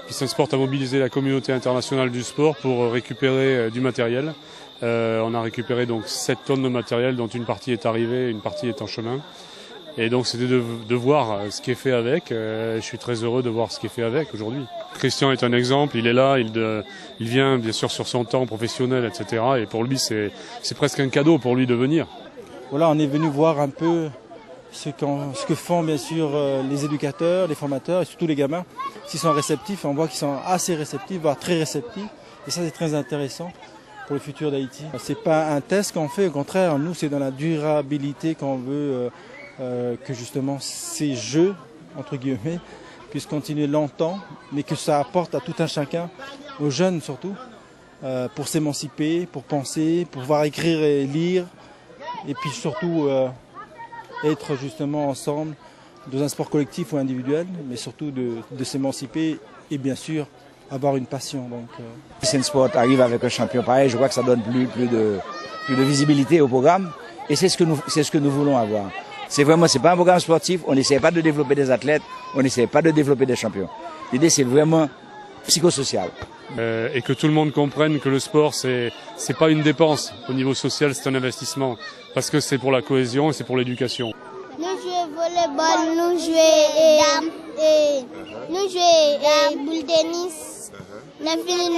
Christian Sport a mobilisé la communauté internationale du sport pour récupérer du matériel. On a récupéré donc 7 tonnes de matériel dont une partie est arrivée, une partie est en chemin. Et donc c'était de voir ce qui est fait avec. Je suis très heureux de voir ce qui est fait avec aujourd'hui. Christian est un exemple, il est là, il vient bien sûr sur son temps professionnel, etc. Et pour lui c'est presque un cadeau pour lui de venir. Voilà, on est venu voir un peu ce que font bien sûr les éducateurs, les formateurs et surtout les gamins. S'ils sont réceptifs, on voit qu'ils sont assez réceptifs, voire très réceptifs. Et ça c'est très intéressant pour le futur d'Haïti. C'est pas un test qu'on fait, au contraire, nous c'est dans la durabilité qu'on veut que justement ces jeux, entre guillemets, puissent continuer longtemps, mais que ça apporte à tout un chacun, aux jeunes surtout, pour s'émanciper, pour penser, pour pouvoir écrire et lire, et puis surtout être justement ensemble dans un sport collectif ou individuel, mais surtout de s'émanciper et bien sûr avoir une passion. Christian Sport arrive avec un champion pareil, je crois que ça donne plus de visibilité au programme, et c'est ce que nous voulons avoir. C'est pas un programme sportif, on n'essaie pas de développer des athlètes, on n'essaie pas de développer des champions. L'idée c'est vraiment psychosocial. Et que tout le monde comprenne que le sport c'est pas une dépense au niveau social, c'est un investissement parce que c'est pour la cohésion et c'est pour l'éducation. Nous jouons volleyball, nous jouons boule tennis, nous faisons